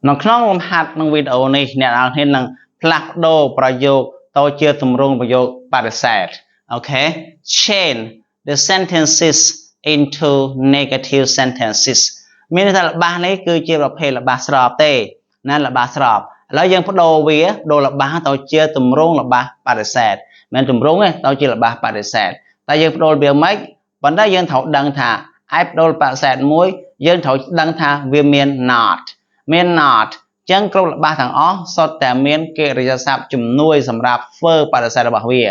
nó không làm hạt năng video này nè là thế năng plug đồประโยค tôi chưa tùm rung ประโยค paliset okay change the sentences into negative sentences មានន័យថាល្បះនេះគឺជាប្រភេទល្បះស្របទេណាល្បះស្របឥឡូវយើងបដូរវាដូរល្បះទៅជាទម្រង់ល្បះ paliset មិនទម្រង់ទេទៅជាល្បះ paliset តែយើងបដូរវាមិនប៉ុន្តែយើងត្រូវដឹងថាឯបដូរ paliset មួយយើងត្រូវដឹងថាវាមាន not មាន not ចឹងគ្រប់ល្បះទាំងអស់សុទ្ធតែមានកិរិយាសព្ទជំនួយសម្រាប់ធ្វើបរិសេធរបស់វា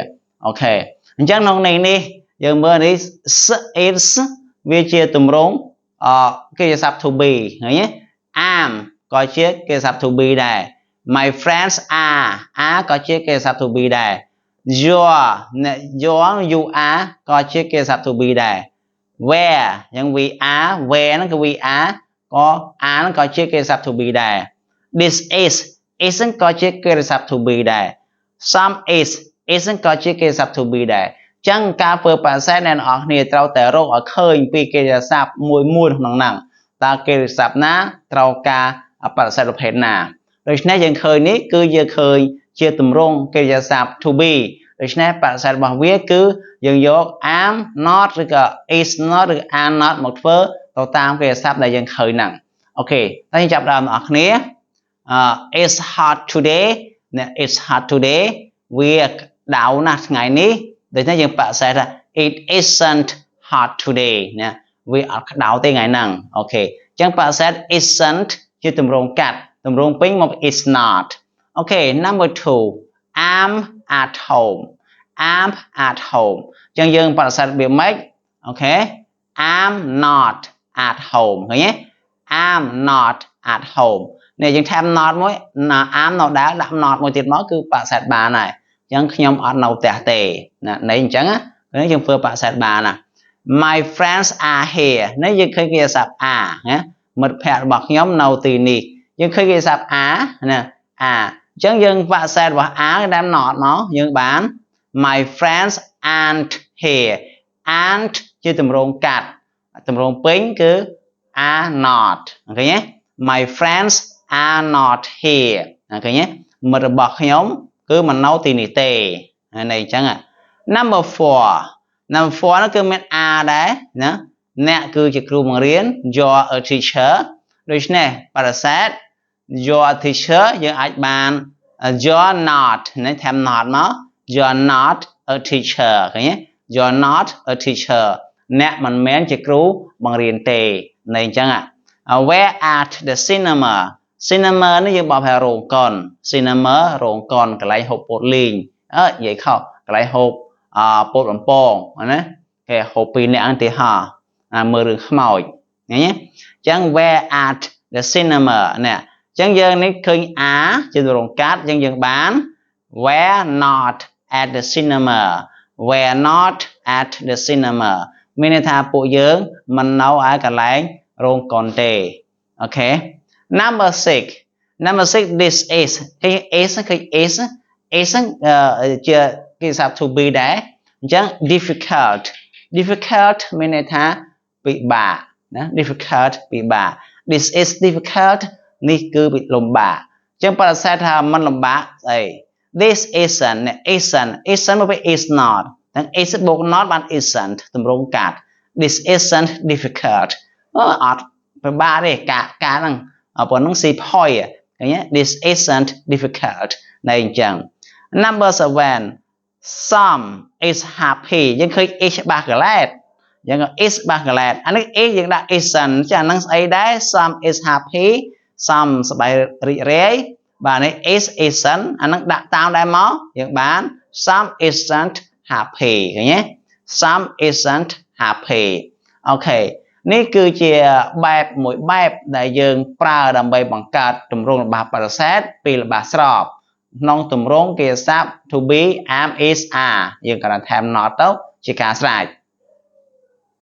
អូខេអញ្ចឹងក្នុងនេះយើងមើលនេះ is វាជាទម្រង់កិរិយាសព្ទ to be ឃើញទេ am ក៏ជាកិរិយាសព្ទ to be ដែរ my friends are ក៏ជាកិរិយាសព្ទ to be ដែរ your you are ក៏ជាកិរិយាសព្ទ to be ដែរ where យ៉ាង we are where ហ្នឹងគឺ we are ក៏ are ហ្នឹងក៏ជាកិរិយាសព្ទ to be ដែរ this is ហ្នឹងក៏ជាកិរិយាសព្ទ to be ដែរ some is ហ្នឹងក៏ជាកិរិយាសព្ទ to be ដែរចឹងការធ្វើបរិសេធអ្នកនរគ្នាត្រូវតែរកឲ្យឃើញពីកិរិយាសព្ទមួយក្នុងហ្នឹងតើកិរិយាសព្ទណាត្រូវការបរិសេធប្រភេទណាដូច្នេះយើងឃើញនេះគឺយើងឃើញជាទម្រង់កិរិយាសព្ទ to be ដូច្នេះបរិសេធរបស់វាគឺយើងយក am not ឬក៏ is not ឬ are not មកធ្វើទៅតាមកិរិយាសព្ទដែលយើងឃើញហ្នឹងអូខេតែយើងចាប់ដើមអ្នកនរគ្នាit's hot today ណា it's hot today វាក្តៅណាស់ថ្ងៃនេះដូច្នេះយើងបរិសេធថា it isn't hot today ណាវាអត់ក្តៅទេថ្ងៃហ្នឹងអូខេអញ្ចឹងបរិសេធ isn't ជាទម្រង់កាត់ទម្រង់ពេញមក is not អូខេ number 2 I'm at home I'm at home អញ្ចឹងយើងបរិសេធវាម៉េចអូខេ I'm not at home ឃើញទេ I'm not at home នេះយើងថែម not មួយ I'm នៅដែរដាក់ not មួយទៀតមកគឺបរិសេធបានហើយអញ្ចឹងខ្ញុំអត់នៅផ្ទះទេណានេះអញ្ចឹងណាយើងធ្វើបរិសេធបានណា My friends are here នេះយើងឃើញគេសាប់ are ណាមិត្តភ័ក្តិរបស់ខ្ញុំនៅទីនេះយើងឃើញគេសាប់ are ណា are អញ្ចឹងយើងបរិសេធរបស់ are តាម not មកយើងបាន My friends aren't here aren't ជាទម្រង់កាត់ទម្រង់ពេញគឺ are not ឃើញទេ My friends are not here ឃើញទេមិត្តរបស់ខ្ញុំគឺមិននៅទីនេះទេនេះអញ្ចឹង number 4 number 4 នោះគឺមាន are ដែរណាអ្នកគឺជាគ្រូបង្រៀន you're a teacher ដូច្នេះបរិសេធ you're a teacher យើងអាចបាន you're not នេះថែម not មក you're not a teacher ឃើញទេ you're not a teacher អ្នកមិនមែនជាគ្រូបង្រៀនទេនេះអញ្ចឹងwhere at the cinema cinema នេះយើងបកថារោងកុន cinema រោងកុនកន្លែងហូបពោតលីងនិយាយខុសកន្លែងហូបពោតបំពងណាគេហូបពីរនាក់ទៅហោមើលរឿងខ្មោចឃើញទេអញ្ចឹង where at the cinema នេះអញ្ចឹងយើងនេះឃើញ are ជារោងកាត់អញ្ចឹងយើងបាន where not at the cinema where not at the cinema មានន័យថាពួកយើងមិននៅឯកន្លែងរោងកុនទេអូខេNumber 6 this is គឺ is គឺ is ជាកិរិយាសព្ទ to be ដែរអញ្ចឹង difficult មានន័យថាពិបាកណា difficult ពិបាក this is difficult នេះគឺលំបាកអញ្ចឹងបរិសេធថាមិនលំបាកស្អី this isn't មកពី is not ទាំង is បូក not បាន isn't ទម្រង់កាត់ this isn't difficult អត់ពិបាកទេការហ្នឹងប៉ុណ្ណឹង see point ឃើញទេ this isn't difficult នៅអញ្ចឹង number 7 some is happy យើងឃើញ is ច្បាស់កន្លែតយើង is ច្បាស់កន្លែតអានេះ is យើងដាក់ isn't ចាអាហ្នឹងស្អីដែរ some is happy some សប្បាយរីករាយបាទនេះ is isn't អាហ្នឹងដាក់តាមដែរមកយើងបាន some isn't happy ឃើញទេ some isn't happy អូខេនេះគឺជាបែបមួយបែបដែលយើងប្រើដើម្បីបង្កើតទម្រង់ល្បះបរិសេធពីល្បះស្របក្នុងទម្រង់កិរិយាសព្ទ to be am is are យើងគ្រាន់តែថែម not ទៅជាការស្រេច